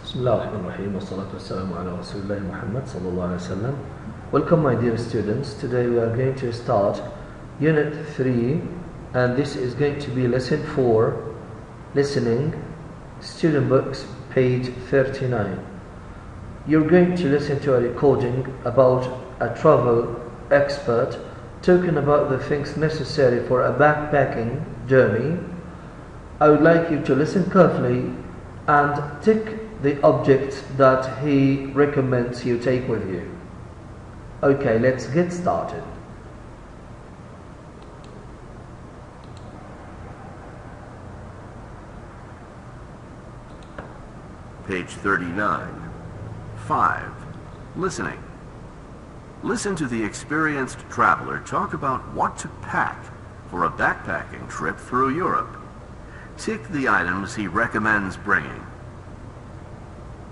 Bismillahirrahmanirrahim. Wassalatu wassalamu ala Rasulullah Muhammad sallallahu alaihi wasallam. Welcome, my dear students. Today we are going to start Unit 3, and this is going to be Lesson 4, Listening, Student Books, page 39. You're going to listen to a recording about a travel expert talking about the things necessary for a backpacking journey. I would like you to listen carefully and tick the objects that he recommends you take with you. Okay, let's get started. Page 39. 5. Listening. Listen to the experienced traveler talk about what to pack for a backpacking trip through Europe. Tick the items he recommends bringing.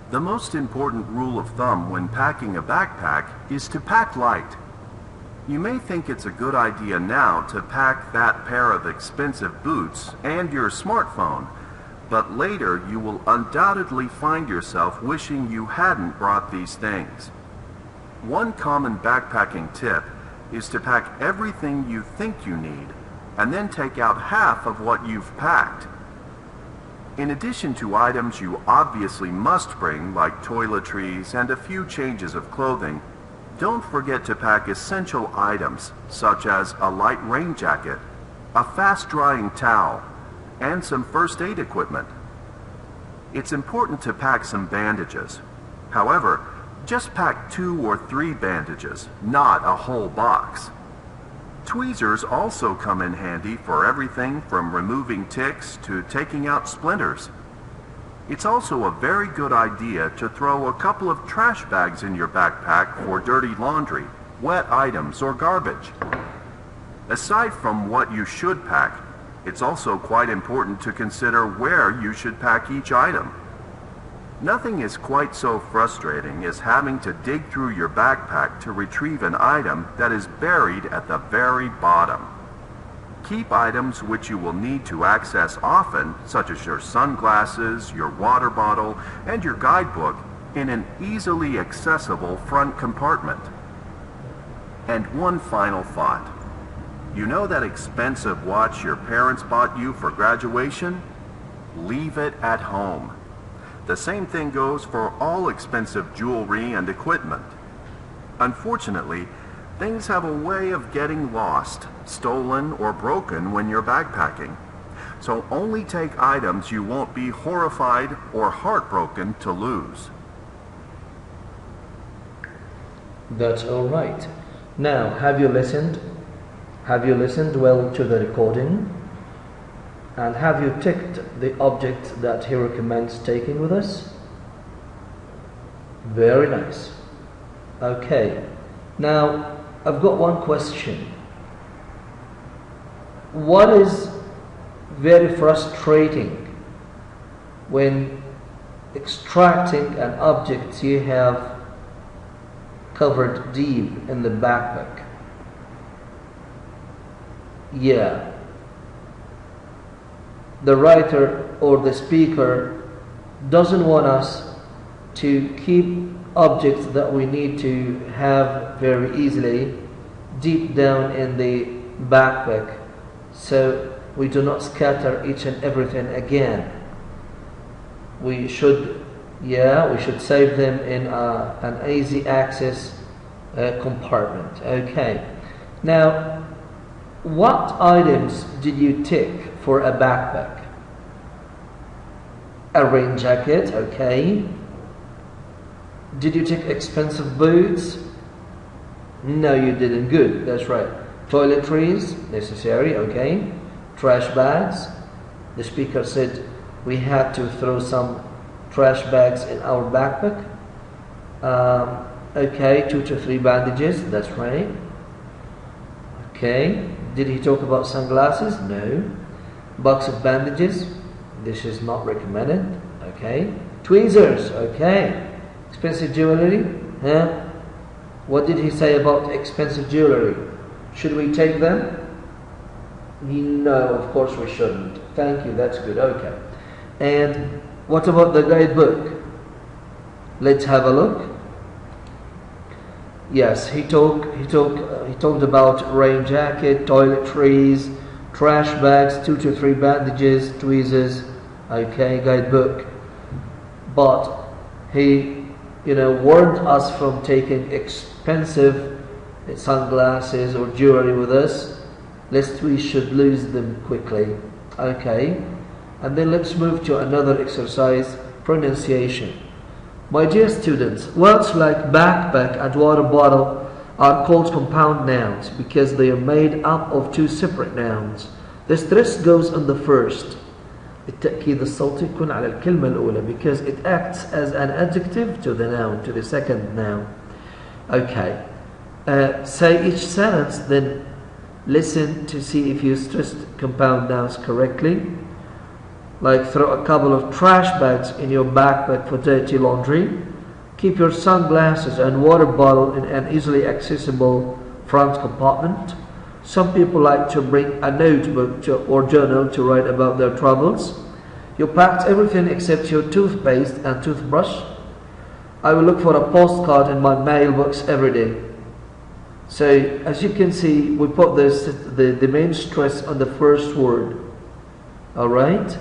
The most important rule of thumb when packing a backpack is to pack light. You may think it's a good idea now to pack that pair of expensive boots and your smartphone, but later you will undoubtedly find yourself wishing you hadn't brought these things. One common backpacking tip is to pack everything you think you need and then take out half of what you've packed. In addition to items you obviously must bring, like toiletries and a few changes of clothing, don't forget to pack essential items such as a light rain jacket, a fast-drying towel, and some first aid equipment. It's important to pack some bandages. However, just pack 2 or 3 bandages, not a whole box. Tweezers also come in handy for everything from removing ticks to taking out splinters. It's also a very good idea to throw a couple of trash bags in your backpack for dirty laundry, wet items, or garbage. Aside from what you should pack, it's also quite important to consider where you should pack each item. Nothing is quite so frustrating as having to dig through your backpack to retrieve an item that is buried at the very bottom. Keep items which you will need to access often, such as your sunglasses, your water bottle, and your guidebook, in an easily accessible front compartment. And one final thought. You know that expensive watch your parents bought you for graduation? Leave it at home. The same thing goes for all expensive jewelry and equipment. Unfortunately, things have a way of getting lost, stolen, or broken when you're backpacking. So only take items you won't be horrified or heartbroken to lose. That's all right. Now, have you listened? Have you listened well to the recording? And have you ticked the object that he recommends taking with us? Very nice. Okay. Now, I've got one question. What is very frustrating when extracting an object you have covered deep in the backpack? Yeah. The writer or the speaker doesn't want us to keep objects that we need to have very easily deep down in the backpack, so we do not scatter each and everything again. We should save them in an easy access compartment. Okay. Now, what items did you tick for a backpack? A rain jacket, okay. Did you tick expensive boots? No, you didn't. Good, that's right. Toiletries, necessary, okay. Trash bags. The speaker said we had to throw some trash bags in our backpack. Okay, 2 to 3 bandages, that's right. Okay. Did he talk about sunglasses? No. Box of bandages? This is not recommended. Okay. Tweezers? Okay. Expensive jewelry? Huh? What did he say about expensive jewelry? Should we take them? No, of course we shouldn't. Thank you, that's good. Okay. And what about the guidebook? Let's have a look. Yes, he talked about rain jacket, toiletries, trash bags, 2 to 3 bandages, tweezers, okay, guidebook. But he, warned us from taking expensive sunglasses or jewelry with us, lest we should lose them quickly. Okay, and then let's move to another exercise, pronunciation. My dear students, words like backpack and water bottle are called compound nouns because they are made up of 2 separate nouns. The stress goes on the first. التأكيد الصوتي يكون على الكلمة الأولى because it acts as an adjective to the noun, to the second noun. Okay. Say each sentence, then listen to see if you stressed compound nouns correctly. Like throw a couple of trash bags in your backpack for dirty laundry. Keep your sunglasses and water bottle in an easily accessible front compartment. Some people like to bring a notebook or journal to write about their troubles. You packed everything except your toothpaste and toothbrush. I will look for a postcard in my mailbox every day. So as you can see, we put the main stress on the first word. Alright?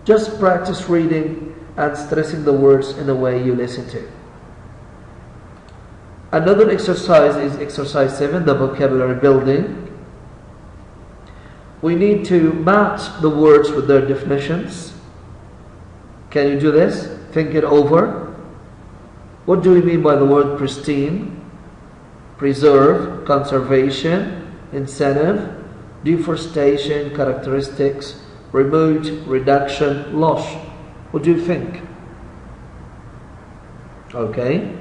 Just practice reading and stressing the words in the way you listen to. Another exercise is exercise 7, the vocabulary building. We need to match the words with their definitions. Can you do this? Think it over. What do we mean by the word pristine? Preserve, conservation, incentive, deforestation, characteristics, remove, reduction, loss. What do you think? Okay.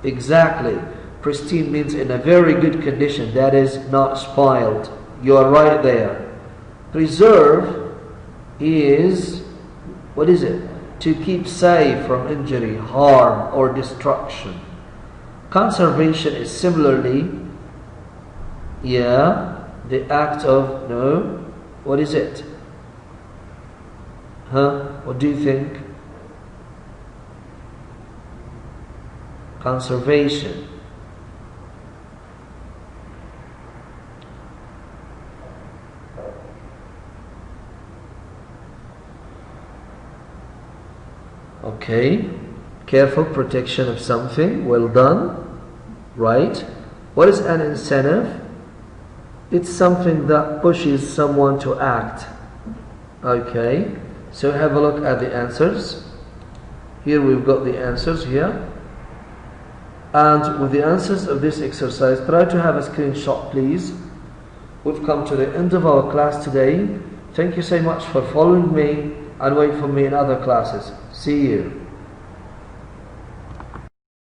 Exactly. Pristine means in a very good condition, that is not spoiled. You are right there. Preserve is, what is it? To keep safe from injury, harm, or destruction. Conservation is similarly, the act of, what is it? What do you think? Conservation. Okay. Careful protection of something. Well done. Right. What is an incentive? It's something that pushes someone to act. Okay. So have a look at the answers. Here we've got the answers here. And with the answers of this exercise, try to have a screenshot, please. We've come to the end of our class today. Thank you so much for following me and wait for me in other classes. See you.